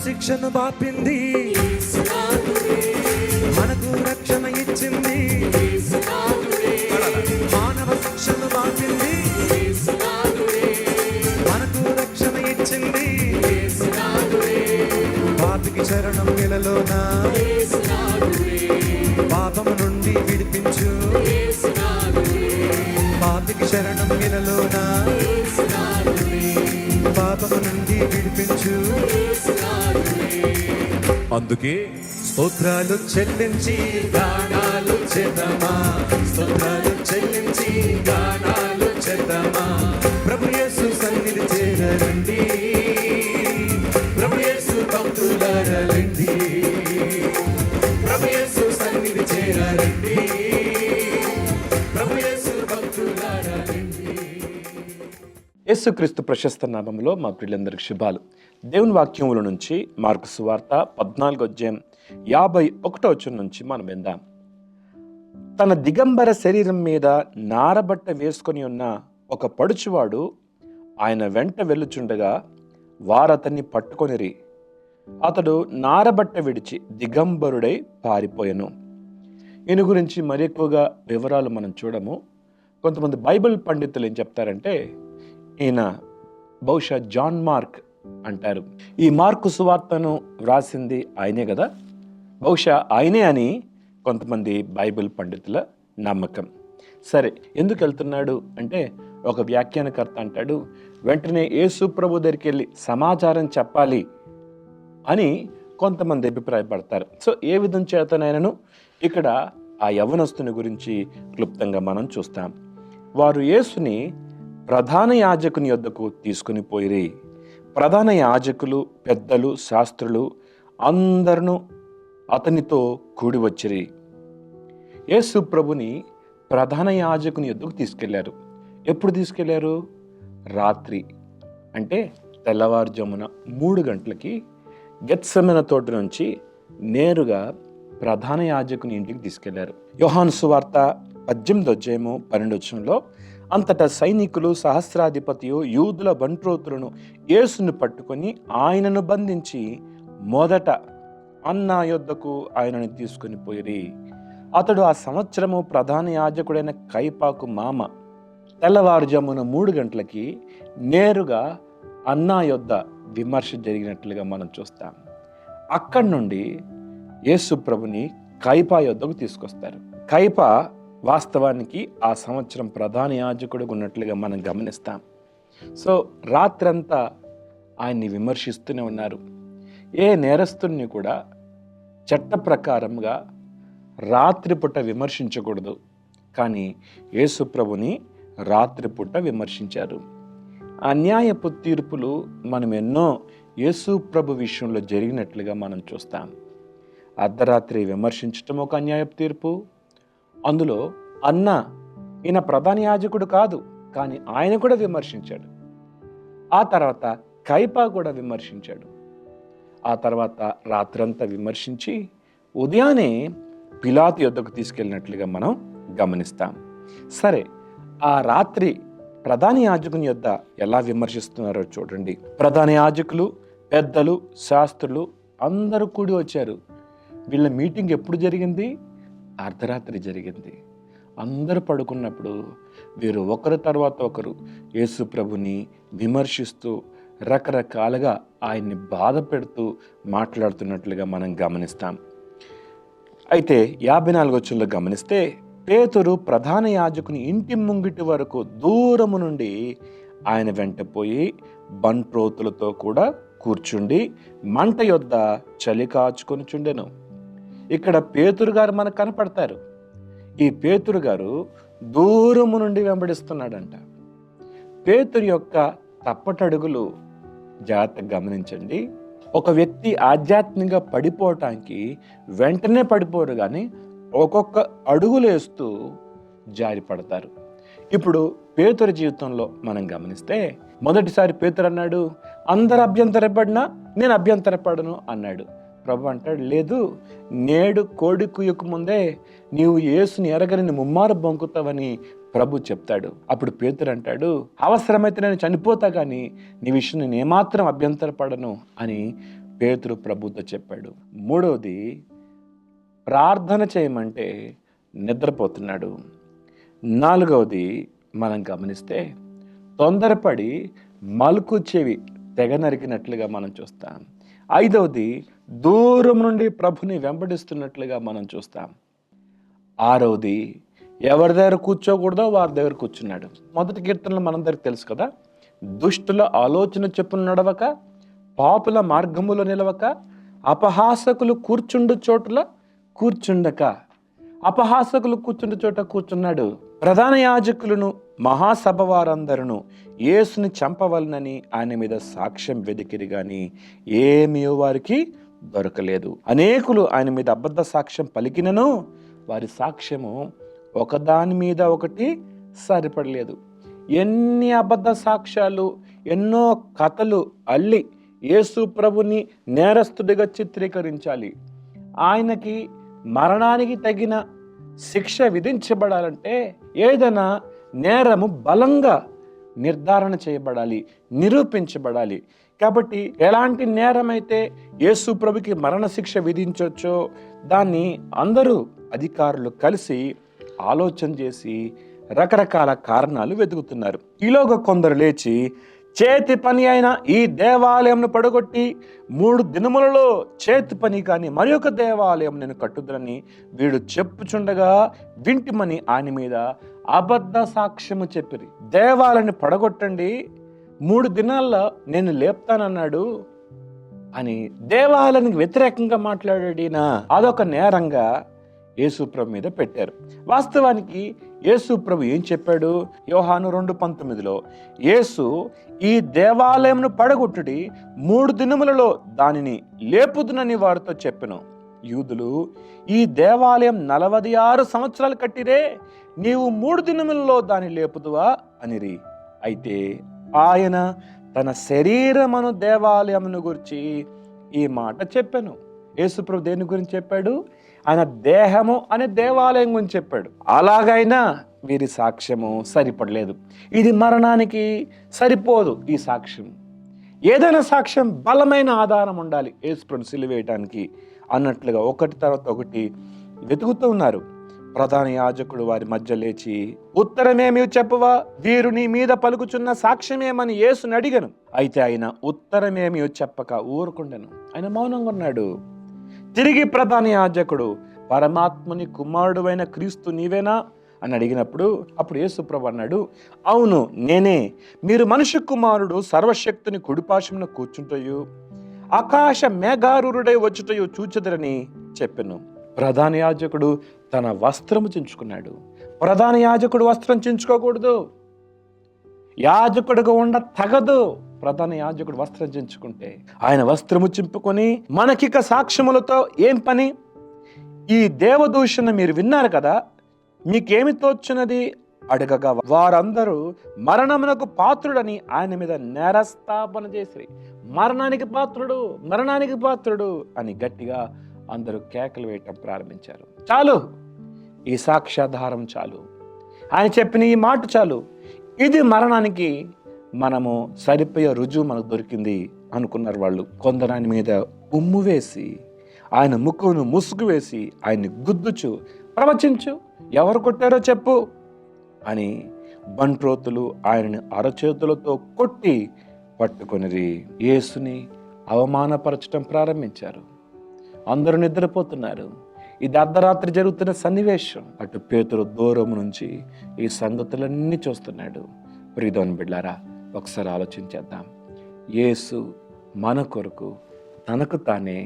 శిక్షను బాపింది, మనకు రక్షణ ఇచ్చింది. మానవ శిక్షను బాపింది, మనకు రక్షణ ఇచ్చింది. పాపికి శరణం నెలలోన పాపము నుండి విడిపించు. పాపికి శరణం నెలలోన పాపము నుండి విడిపించు. అందుకే స్తోత్రాలు చెల్లించి గానాలు చేద్దామా, స్తోత్రాలు చెల్లించి గానాలు చేద్దామా. ప్రభు యేసు సన్నిధి చేరండి, ప్రభు యేసు భక్తులారా రండి, ప్రభు యేసు సన్నిధి చేరండి, ప్రభు యేసు భక్తులారా రండి. యేసుక్రీస్తు ప్రశస్త నామములో మా ప్రియులందరికి శుభాలు. దేవుని వాక్యముల నుంచి మార్కు సువార్త 14:51 నుంచి మనం విందాం. తన దిగంబర శరీరం మీద నారబట్ట వేసుకొని ఉన్న ఒక పడుచువాడు ఆయన వెంట వెళ్ళుచుండగా వారతన్ని పట్టుకొనిరి. అతడు నారబట్ట విడిచి దిగంబరుడై పారిపోయెను. ఈయన గురించి మరి ఎక్కువగా వివరాలు మనం చూడము. కొంతమంది బైబిల్ పండితులు ఏం చెప్తారంటే ఈయన బహుశా జాన్ మార్క్ అంటారు. ఈ మార్కు సువార్తను వ్రాసింది ఆయనే కదా, బహుశా ఆయనే అని కొంతమంది బైబిల్ పండితుల నమ్మకం. సరే, ఎందుకు వెళ్తున్నాడు అంటే ఒక వ్యాఖ్యానకర్త అంటాడు, వెంటనే యేసు ప్రభు దగ్గరికి వెళ్ళి సమాచారం చెప్పాలి అని కొంతమంది అభిప్రాయపడతారు. సో ఏ విధం చేతనైనను ఇక్కడ ఆ యవ్వనస్తుని గురించి క్లుప్తంగా మనం చూస్తాం. వారు యేసుని ప్రధాన యాజకుని యొద్దకు తీసుకుని పోయిరి. ప్రధాన యాజకులు, పెద్దలు, శాస్త్రులు అందరూ అతనితో కూడి వచ్చిరి. యేసు ప్రభుని ప్రధాన యాజకుని యొద్దకు తీసుకెళ్లారు. ఎప్పుడు తీసుకెళ్లారు? రాత్రి, అంటే తెల్లవారుజామున 3 గంటలకి గెత్సెమనే తోట నుంచి నేరుగా ప్రధాన యాజకుని ఇంటికి తీసుకెళ్లారు. యోహాను సువార్త 18:12 అంతటా సైనికులు, సహస్రాధిపతియు, యూదుల బంట్రోతులను యేసును పట్టుకొని ఆయనను బంధించి మొదట అన్నా యొద్దకు ఆయనను తీసుకుని పోయిరి. అతడు ఆ సంవత్సరము ప్రధాన యాజకుడైన కైపాకు మామ. తెల్లవారుజామున 3 గంటలకి నేరుగా అన్నా యొద్ద విమర్శ జరిగినట్లుగా మనం చూస్తాం. అక్కడి నుండి యేసు ప్రభుని కైపా యొద్దకు తీసుకొస్తారు. కైపా వాస్తవానికి ఆ సంవత్సరం ప్రధాన యాజకుడుగా ఉన్నట్లుగా మనం గమనిస్తాం. సో రాత్రంతా ఆయన్ని విమర్శిస్తూనే ఉన్నారు. ఏ నేరస్తుని కూడా చట్ట ప్రకారంగా రాత్రిపూట విమర్శించకూడదు, కానీ యేసు ప్రభుని రాత్రిపూట విమర్శించారు. అన్యాయపు తీర్పులు మనం ఎన్నో యేసు ప్రభు విషయంలో జరిగినట్లుగా మనం చూస్తాం. అర్ధరాత్రి విమర్శించటం ఒక అన్యాయపు తీర్పు. అందులో అన్న ఈయన ప్రధాన యాజకుడు కాదు, కానీ ఆయన కూడా విమర్శించాడు. ఆ తర్వాత కైపా కూడా విమర్శించాడు. ఆ తర్వాత రాత్రంతా విమర్శించి ఉదయాన్నే పిలాతు యొద్దకు తీసుకెళ్ళినట్లుగా మనం గమనిస్తాం. సరే, ఆ రాత్రి ప్రధాన యాజకుని యొద్ద ఎలా విమర్శిస్తున్నారో చూడండి. ప్రధాన యాజకులు, పెద్దలు, శాస్త్రులు అందరూ కూడి వచ్చారు. వీళ్ళ మీటింగ్ ఎప్పుడు జరిగింది? అర్ధరాత్రి జరిగింది. అందరూ పడుకున్నప్పుడు వీరు ఒకరి తర్వాత ఒకరు యేసు ప్రభుని విమర్శిస్తూ రకరకాలుగా ఆయన్ని బాధ పెడుతూ మాట్లాడుతున్నట్లుగా మనం గమనిస్తాం. అయితే 54 గమనిస్తే పేతురు ప్రధాన యాజకుని ఇంటి ముంగిటి వరకు దూరము నుండి ఆయన వెంట పోయి బంట్రోతులతో కూడా కూర్చుండి మంట యొద్ద చలి కాచుకొని చుండెను. ఇక్కడ పేతురు గారు మనకు కనపడతారు. ఈ పేతురు గారు దూరము నుండి వెంబడిస్తున్నాడంట. పేతురు యొక్క తప్పటడుగులు జాగ్రత్తగా గమనించండి. ఒక వ్యక్తి ఆధ్యాత్మికంగా పడిపోవటానికి వెంటనే పడిపోరు, కానీ ఒక్కొక్క అడుగులు వేస్తూ జారి పడతారు. ఇప్పుడు పేతురు జీవితంలో మనం గమనిస్తే మొదటిసారి పేతురు అన్నాడు, అందరు అభ్యంతరపడినా నేను అభ్యంతరపడను అన్నాడు. ప్రభు అంటాడు, లేదు, నేడు కోడి కుయ్యకు ముందే నీవు యేసుని ఎరగని ముమ్మారు బొంకుతావని ప్రభు చెప్తాడు. అప్పుడు పేతురు అంటాడు, అవసరమైతే నేను చనిపోతా కానీ నీ విషయం నేను ఏమాత్రం అభ్యంతరపడను అని పేతురు ప్రభుతో చెప్పాడు. మూడవది, ప్రార్థన చేయమంటే నిద్రపోతున్నాడు. నాలుగవది మనం గమనిస్తే తొందరపడి మలుకు చెవి తెగ నరికినట్లుగా మనం చూస్తాం. ఐదవది, దూరం నుండి ప్రభుని వెంబడిస్తున్నట్లుగా మనం చూస్తాం. ఆరవది, ఎవరి దగ్గర కూర్చోకూడదో వారి దగ్గర కూర్చున్నాడు. మొదటి కీర్తనలో మనందరికి తెలుసు కదా, దుష్టుల ఆలోచన చొప్పున నడవక, పాపుల మార్గములో నిలవక, అపహాసకులు కూర్చుండు చోటుల కూర్చుండక. అపహాసకులు కూర్చుండు చోట కూర్చున్నాడు. ప్రధాన యాజకులను మహాసభ వారందరూ యేసుని చంపవలనని ఆయన మీద సాక్ష్యం వెదికిరి గాని ఏమీ వారికి దొరకలేదు. అనేకులు ఆయన మీద అబద్ధ సాక్ష్యం పలికినను వారి సాక్ష్యము ఒకదాని మీద ఒకటి సరిపడలేదు. ఎన్ని అబద్ధ సాక్ష్యాలు, ఎన్నో కథలు అల్లి యేసు ప్రభుని నేరస్తుడిగా చిత్రీకరించాలి. ఆయనకి మరణానికి తగిన శిక్ష విధించబడాలంటే ఏదైనా నేరము బలంగా నిర్ధారణ చేయబడాలి, నిరూపించబడాలి. కాబట్టి ఎలాంటి నేరమైతే యేసు ప్రభుకి మరణశిక్ష విధించవచ్చో దాన్ని అందరూ అధికారులు కలిసి ఆలోచన చేసి రకరకాల కారణాలు వెతుకుతున్నారు. ఈలోగా కొందరు లేచి, చేతి పని అయిన ఈ దేవాలయంను పడగొట్టి 3 దినములలో చేతి పని కాని మరి ఒక దేవాలయం నేను కట్టుదలని వీడు చెప్పుచుండగా వింటిమని ఆయన మీద అబద్ధ సాక్ష్యము చెప్పిరి. దేవాలయాన్ని పడగొట్టండి, 3 దినాల్లో నేను లేపుతానన్నాడు అని దేవాలయానికి వ్యతిరేకంగా మాట్లాడాడినా అదొక నేరంగా యేసుప్రభు మీద పెట్టారు. వాస్తవానికి యేసుప్రభు ఏం చెప్పాడు? యోహాను 2:19లో యేసు ఈ దేవాలయంను పడగొట్టుడి, 3 దినములలో దానిని లేపుదునని వారితో చెప్పెను. యూదులు, ఈ దేవాలయం 46 సంవత్సరాలు కట్టిరే, నీవు 3 దినములలో దాన్ని లేపుదువా అనిరి. అయితే ఆయన తన శరీరమును దేవాలయమును గురించి ఈ మాట చెప్పాను. యేసుప్రభు దేని గురించి చెప్పాడు? ఆయన దేహము అనే దేవాలయం గురించి చెప్పాడు. అలాగైనా వీరి సాక్ష్యము సరిపడలేదు. ఇది మరణానికి సరిపోదు. ఈ సాక్ష్యం, ఏదైనా సాక్ష్యం బలమైన ఆధారం ఉండాలి యేసుప్రభుని సిలువేయటానికి అన్నట్లుగా ఒకటి తర్వాత ఒకటి వెతుకుతూ ఉన్నారు. ప్రధాన యాజకుడు వారి మధ్య లేచి, ఉత్తరమేమి చెప్పవా, వీరు నీ మీద పలుకుచున్న సాక్ష్యమేమని యేసుని అడిగను. అయితే ఆయన ఉత్తరమేమి చెప్పక ఊరుకుండెను. ఆయన మౌనంగా ఉన్నాడు. తిరిగి ప్రధాన యాజకుడు, పరమాత్ముని కుమారుడు అయిన క్రీస్తు నీవేనా అని అడిగినప్పుడు అప్పుడు యేసుప్రభు అన్నాడు, అవును నేనే. మీరు మనుష్య కుమారుడు సర్వశక్తుని కుడిపాశమున కూర్చుంటయు ఆకాశ మేఘారూరుడై వచ్చుటయు చూచెదరని చెప్పెను. ప్రధాన యాజకుడు తన వస్త్రము చించుకున్నాడు. ప్రధాన యాజకుడు వస్త్రం చించుకోకూడదు, యాజకుడుగా ఉండ తగదు. ప్రధాన యాజకుడు వస్త్రం చించుకుంటే ఆయన వస్త్రము చింపుకొని, మనకిక సాక్ష్యములతో ఏం పని, ఈ దేవదూషణ మీరు విన్నారు కదా, మీకేమి తోచున్నది అడగగా వారందరూ మరణమునకు పాత్రుడని ఆయన మీద నేరస్థాపన చేసి, మరణానికి పాత్రుడు, మరణానికి పాత్రుడు అని గట్టిగా అందరూ కేకలు వేయటం ప్రారంభించారు. చాలు, ఈ సాక్ష్యాధారం చాలు, ఆయన చెప్పిన ఈ మాట చాలు, ఇది మరణానికి మనము సరిపోయే రుజువు మనకు దొరికింది అనుకున్నారు వాళ్ళు. కొందరు ఆయన మీద ఉమ్ము వేసి, ఆయన ముక్కును ముసుగు వేసి, ఆయన్ని గుద్దుచు, ప్రవచించు, ఎవరు కొట్టారో చెప్పు అని బంట్రోతులు ఆయనని అరచేతులతో కొట్టి పట్టుకొనిరి. యేసుని అవమానపరచడం ప్రారంభించారు. అందరూ నిద్రపోతున్నారు. ఇది అర్ధరాత్రి జరుగుతున్న సన్నివేశం. అటు పేతురు దూరం నుంచి ఈ సంగతులన్నీ చూస్తున్నాడు. ప్రియదేవుని బిడ్డలారా, ఒకసారి ఆలోచించేద్దాం. యేసు మన కొరకు తనకు తానే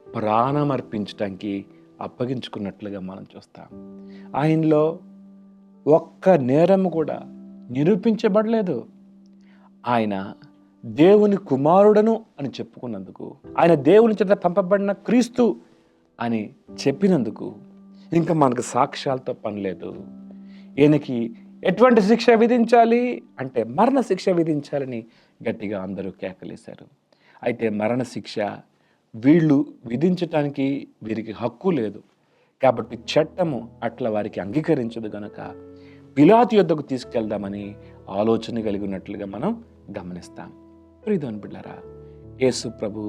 ప్రాణం అర్పించడానికి అప్పగించుకున్నట్లుగా మనం చూస్తాం. ఆయనలో ఒక్క నేరము కూడా నిరూపించబడలేదు. ఆయన దేవుని కుమారుడను అని చెప్పుకున్నందుకు, ఆయన దేవుని చేత పంపబడిన క్రీస్తు అని చెప్పినందుకు ఇంకా మనకు సాక్ష్యాలతో పని లేదు. ఈయనకి ఎటువంటి శిక్ష విధించాలి అంటే మరణ శిక్ష విధించాలని గట్టిగా అందరూ కేకలేశారు. అయితే మరణశిక్ష వీళ్ళు విధించటానికి వీరికి హక్కు లేదు. కాబట్టి చట్టము అట్లా వారికి అంగీకరించదు గనక పిలాతు యొద్దకు తీసుకెళ్దామని ఆలోచన కలిగి ఉన్నట్లుగా మనం గమనిస్తాం. ప్రియదేవుని బిడ్డలారా, యేసు ప్రభు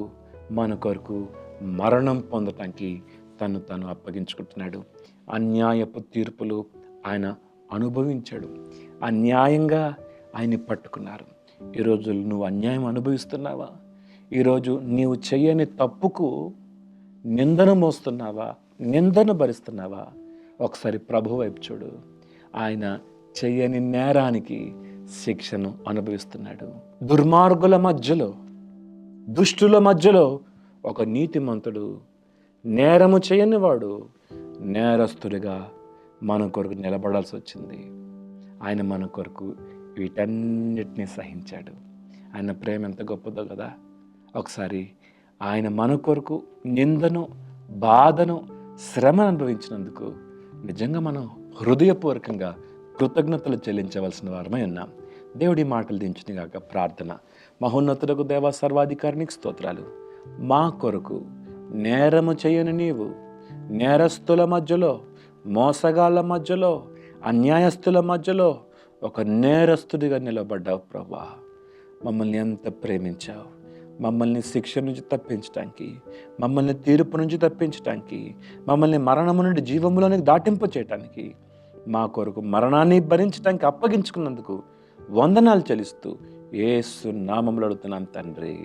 మన కొరకు మరణం పొందటానికి తను అప్పగించుకుంటున్నాడు. అన్యాయపు తీర్పులు ఆయన అనుభవించాడు. అన్యాయంగా ఆయన్ని పట్టుకున్నారు. ఈరోజు నువ్వు అన్యాయం అనుభవిస్తున్నావా? ఈరోజు నీవు చేయని తప్పుకు నిందను మోస్తున్నావా? నిందను భరిస్తున్నావా? ఒకసారి ప్రభు వైపు చూడు. ఆయన చేయని నేరానికి శిక్షను అనుభవిస్తున్నాడు. దుర్మార్గుల మధ్యలో, దుష్టుల మధ్యలో ఒక నీతిమంతుడు, నేరము చేయని వాడు నేరస్తుడిగా మన కొరకు నిలబడాల్సి వచ్చింది. ఆయన మన కొరకు వీటన్నిటినీ సహించాడు. ఆయన ప్రేమ ఎంత గొప్పదో కదా. ఒకసారి ఆయన మన కొరకు నిందను, బాధను, శ్రమను అనుభవించినందుకు నిజంగా మనం హృదయపూర్వకంగా కృతజ్ఞతలు చెల్లించవలసిన వారమై ఉన్నాం. దేవుడి మాటలు దించునిగాక ప్రార్థన. మహోన్నతులకు దేవ సర్వాధికారికి స్తోత్రాలు. మా కొరకు నేరము చేయని నీవు నేరస్తుల మధ్యలో, మోసగాళ్ళ మధ్యలో, అన్యాయస్తుల మధ్యలో ఒక నేరస్తుడిగా నిలబడ్డావు ప్రభా. మమ్మల్ని ఎంత ప్రేమించావు. మమ్మల్ని శిక్ష నుంచి తప్పించటానికి, మమ్మల్ని తీర్పు నుంచి తప్పించటానికి, మమ్మల్ని మరణము నుండి జీవములోనికి దాటింప చేయటానికి, మా కొరకు మరణాన్ని భరించడానికి అప్పగించుకున్నందుకు వందనాలు చెల్లిస్తూ యేసు నామములో అడుగుతున్నాను తండ్రి.